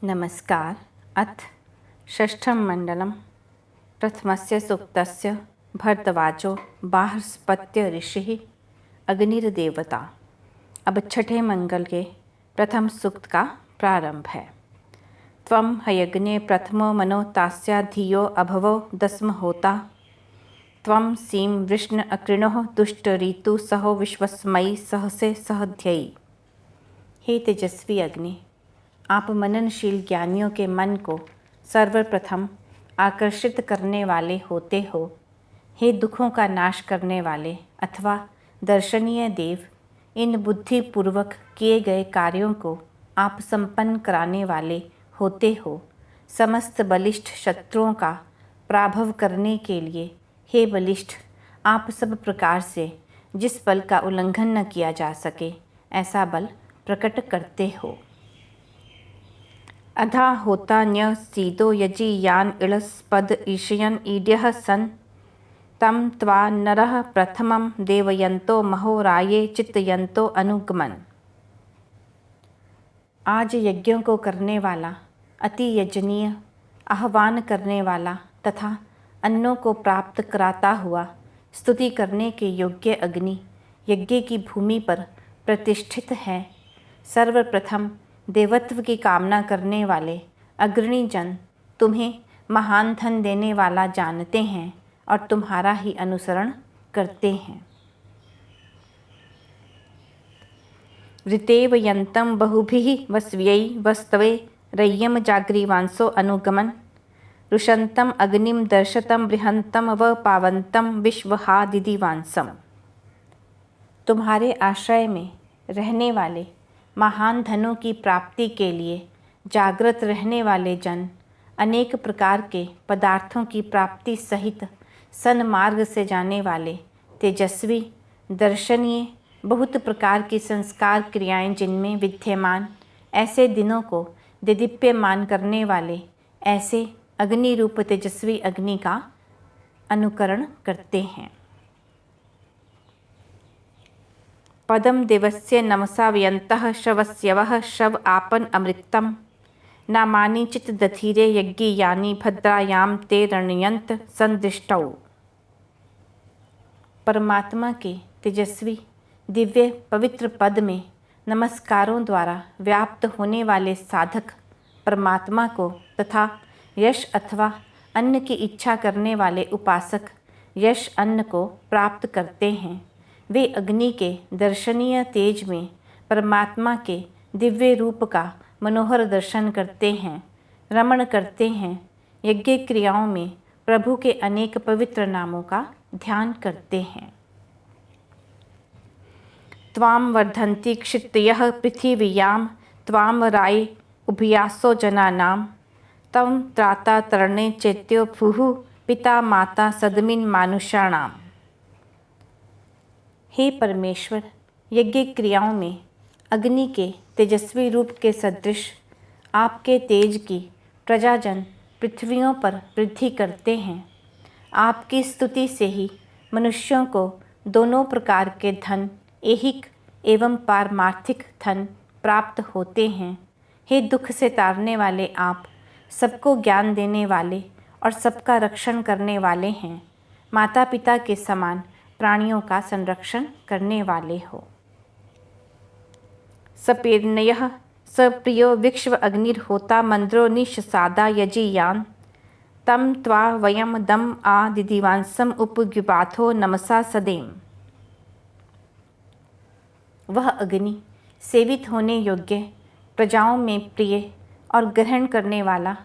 नमस्कार। अथ षष्ठं मण्डलं प्रथमस्य सूक्तस्य भरद्वाजो बाहस्पत्य ऋषिः अग्निर्देवता। अब छठे मंगल के प्रथम सूक्त का प्रारंभ है। त्वं हयग्ने प्रथमो मनो तास्या धियो अभवो दस्म होता। त्वं सीं वृष्ण अकृणोः दुष्ट ऋतु सहो विश्वस्मयी सहसे सहध्ययी। हे तेजस्वी अग्नि, आप मननशील ज्ञानियों के मन को सर्वप्रथम आकर्षित करने वाले होते हो। हे दुखों का नाश करने वाले अथवा दर्शनीय देव, इन बुद्धिपूर्वक किए गए कार्यों को आप संपन्न कराने वाले होते हो। समस्त बलिष्ठ शत्रुओं का पराभव करने के लिए हे बलिष्ठ, आप सब प्रकार से जिस बल का उल्लंघन न किया जा सके ऐसा बल प्रकट करते हो। अधा होता न्य सीदो यजि यान इळस्पद ईशयन ईड्यः सन तम त्वा नरः प्रथमं देवयन्तो महोराये चित्तयन्तो अनुगमन। आज यज्ञों को करने वाला, अति यजनीय, आह्वान करने वाला तथा अन्नों को प्राप्त कराता हुआ स्तुति करने के योग्य अग्नि यज्ञ की भूमि पर प्रतिष्ठित है। सर्वप्रथम देवत्व की कामना करने वाले अग्रणी जन तुम्हें महान धन देने वाला जानते हैं और तुम्हारा ही अनुसरण करते हैं। ऋतेव यन्तं बहुभिः वस्व्यै वस्तवे रय्यम जाग्रीवांसो अनुगमन रुषन्तं अग्निम दर्शतं बृहन्तं व पावन्तं विश्वहादिदिवांसम। तुम्हारे आश्रय में रहने वाले महान धनों की प्राप्ति के लिए जागृत रहने वाले जन अनेक प्रकार के पदार्थों की प्राप्ति सहित सन्मार्ग से जाने वाले तेजस्वी, दर्शनीय, बहुत प्रकार की संस्कार क्रियाएं जिनमें विद्यमान ऐसे दिनों को देदीप्यमान करने वाले ऐसे अग्नि रूप तेजस्वी अग्नि का अनुकरण करते हैं। पदम देवस्य नमसा व्यन्तः शवस्यवः शव आपन अमृतम नामानि चित दधीरे यज्ञीयानि भद्रायाम ते रणयंत संदृष्टौ। परमात्मा के तेजस्वी दिव्य पवित्र पद में नमस्कारों द्वारा व्याप्त होने वाले साधक परमात्मा को तथा यश अथवा अन्न की इच्छा करने वाले उपासक यश अन्न को प्राप्त करते हैं। वे अग्नि के दर्शनीय तेज में परमात्मा के दिव्य रूप का मनोहर दर्शन करते हैं, रमण करते हैं, यज्ञ क्रियाओं में प्रभु के अनेक पवित्र नामों का ध्यान करते हैं। त्वाम वर्धन्ति क्षितयः पृथिव्यां त्वाम राय उभयासो जनानां तम त्राता तरणे चैत्यो भूः पिता माता सदमिन मानुषाणाम। हे परमेश्वर, यज्ञ क्रियाओं में अग्नि के तेजस्वी रूप के सदृश आपके तेज की प्रजाजन पृथ्वियों पर वृद्धि करते हैं। आपकी स्तुति से ही मनुष्यों को दोनों प्रकार के धन, ऐहिक एवं पारमार्थिक धन प्राप्त होते हैं। हे दुख से तारने वाले आप, सबको ज्ञान देने वाले और सबका रक्षण करने वाले हैं। माता पिता के समान प्राणियों का संरक्षण करने वाले हो। सपेर्नयः सप्रियो विक्ष्व अग्निर्होता मंद्रो निशसादा यजीयान तम त्वा वयम दम आ दिदिवांसम उपग्युपाथो नमसा सदेम। वह अग्नि सेवित होने योग्य, प्रजाओं में प्रिय और ग्रहण करने वाला,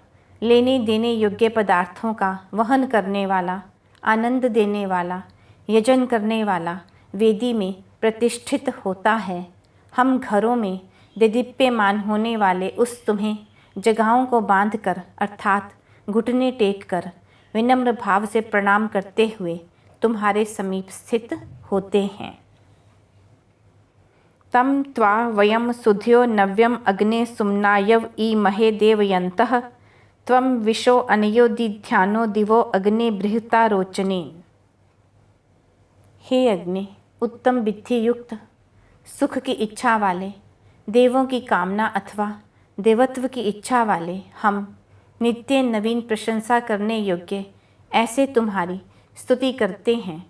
लेने देने योग्य पदार्थों का वहन करने वाला, आनंद देने वाला, यजन करने वाला वेदी में प्रतिष्ठित होता है। हम घरों में देदीप्यमान होने वाले उस तुम्हें जगहों को बांधकर अर्थात घुटने टेक कर विनम्र भाव से प्रणाम करते हुए तुम्हारे समीप स्थित होते हैं। तम त्वा वयम सुध्यो नव्यम अग्ने सुम्नायव ईमहे देवयन्तः त्वं विशो अनयो दिध्यानो दिवो अग्ने बृहता रोचने। हे अग्नि, उत्तम विधि युक्त सुख की इच्छा वाले, देवों की कामना अथवा देवत्व की इच्छा वाले हम नित्य नवीन प्रशंसा करने योग्य ऐसे तुम्हारी स्तुति करते हैं।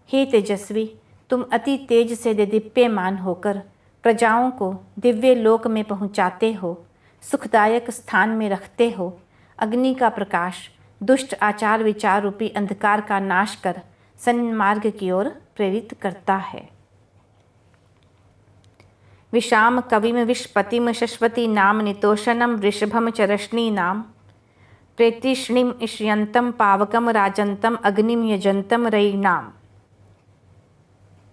हे तेजस्वी, तुम अति तेज से देदीप्यमान होकर प्रजाओं को दिव्य लोक में पहुँचाते हो, सुखदायक स्थान में रखते हो। अग्नि का प्रकाश दुष्ट आचार विचार रूपी अंधकार का नाश कर सन्मार्ग की ओर प्रेरित करता है। विशाम कविम विष्पतिम शश्वती नाम नितोषणम वृषभम चरष्णी नाम प्रेतिष्णिम इष्यंतम पावकम राजंतम अग्निम यजंतम रयिणाम।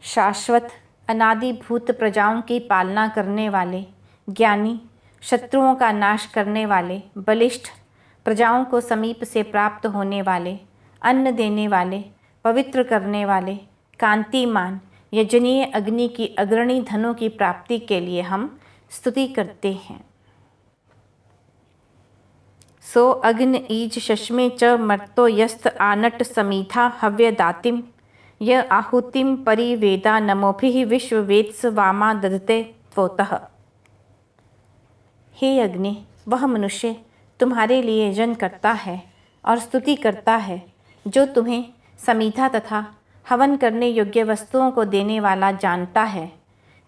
शाश्वत अनादिभूत प्रजाओं की पालना करने वाले, ज्ञानी, शत्रुओं का नाश करने वाले, बलिष्ठ, प्रजाओं को समीप से प्राप्त होने वाले, अन्न देने वाले, पवित्र करने वाले, कांतिमान, यजनीय अग्नि की अग्रणी धनों की प्राप्ति के लिए हम स्तुति करते हैं। सो अग्न ईज शश्मे च मर्तो यस्त आनट समीथा हव्यदातिम य आहुतिम परिवेदा नमोभिः विश्ववेत्स वामा ददते त्वोतः। हे अग्नि, वह मनुष्य तुम्हारे लिए यजन करता है और स्तुति करता है जो तुम्हें समीधा तथा हवन करने योग्य वस्तुओं को देने वाला जानता है,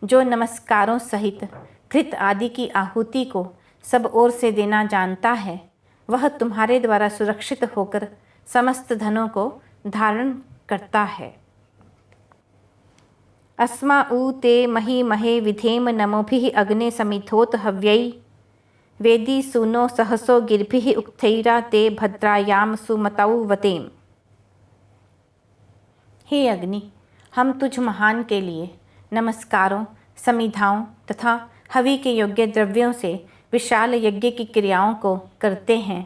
जो नमस्कारों सहित घृत आदि की आहुति को सब ओर से देना जानता है। वह तुम्हारे द्वारा सुरक्षित होकर समस्त धनों को धारण करता है। अस्मा उ ते मही महे विधेम नमोभिः अग्ने समिथोत हव्यै वेदी सुनो सहसो गिर्भिः उक्थैरा ते भद्रायाम सुमतौ वतेम। हे अग्नि, हम तुझ महान के लिए नमस्कारों, समिधाओं तथा हवि के योग्य द्रव्यों से विशाल यज्ञ की क्रियाओं को करते हैं।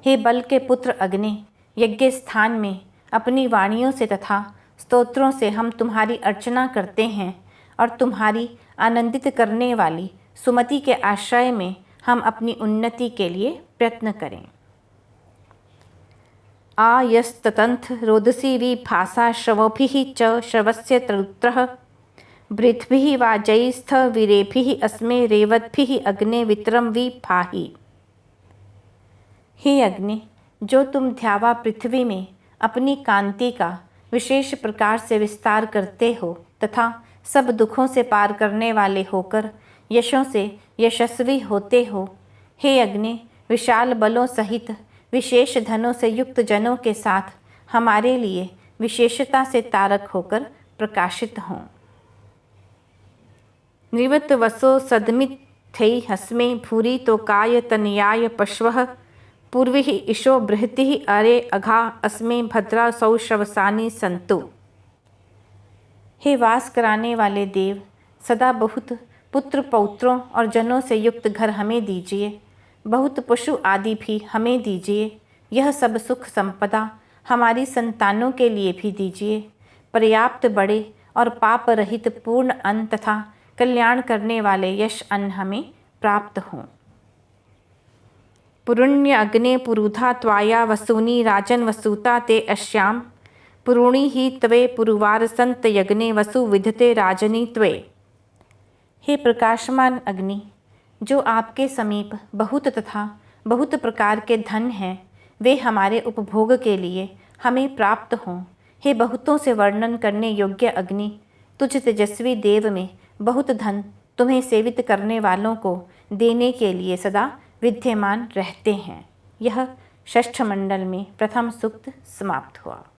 हे बल के पुत्र अग्नि, यज्ञ स्थान में अपनी वाणियों से तथा स्तोत्रों से हम तुम्हारी अर्चना करते हैं और तुम्हारी आनंदित करने वाली सुमति के आश्रय में हम अपनी उन्नति के लिए प्रयत्न करें। आ यस्ततंथ रोदसी विभासा श्रवोभिः च श्रवस्य तरुत्रः वृद्भिः वाजैस्थ वीरेभिः अस्मे रेवद्भिः अग्ने वित्रम विभाहि। हे अग्नि, जो तुम ध्यावा पृथ्वी में अपनी कांति का विशेष प्रकार से विस्तार करते हो तथा सब दुखों से पार करने वाले होकर यशों से यशस्वी होते हो। हे अग्नि, विशाल बलों सहित विशेष धनों से युक्त जनों के साथ हमारे लिए विशेषता से तारक होकर प्रकाशित हों। निवृत्त वसो सदमिथै हस्मे भूरि तो काय तनयाय पश्वः पूर्विः ईशो बृहतिः अरे अघा अस्मे भद्रा सौश्रवसानि सन्तु। हे वास कराने वाले देव, सदा बहुत पुत्र पौत्रों और जनों से युक्त घर हमें दीजिए, बहुत पशु आदि भी हमें दीजिए। यह सब सुख संपदा हमारी संतानों के लिए भी दीजिए। पर्याप्त बड़े और पाप रहित पूर्ण अन्न तथा कल्याण करने वाले यश अन्न हमें प्राप्त हों। पुरुण्य अग्ने पुरुधा त्वाया वसूनि राजन वसूता ते अश्याम पुरुणी ही त्वे पुरुवार संत यज्ञे वसु विधते राजनी त्वे। हे प्रकाशमान अग्नि, जो आपके समीप बहुत तथा बहुत प्रकार के धन हैं, वे हमारे उपभोग के लिए हमें प्राप्त हों। हे बहुतों से वर्णन करने योग्य अग्नि, तुझ तेजस्वी देव में बहुत धन तुम्हें सेवित करने वालों को देने के लिए सदा विद्यमान रहते हैं। यह षष्ठ मंडल में प्रथम सूक्त समाप्त हुआ।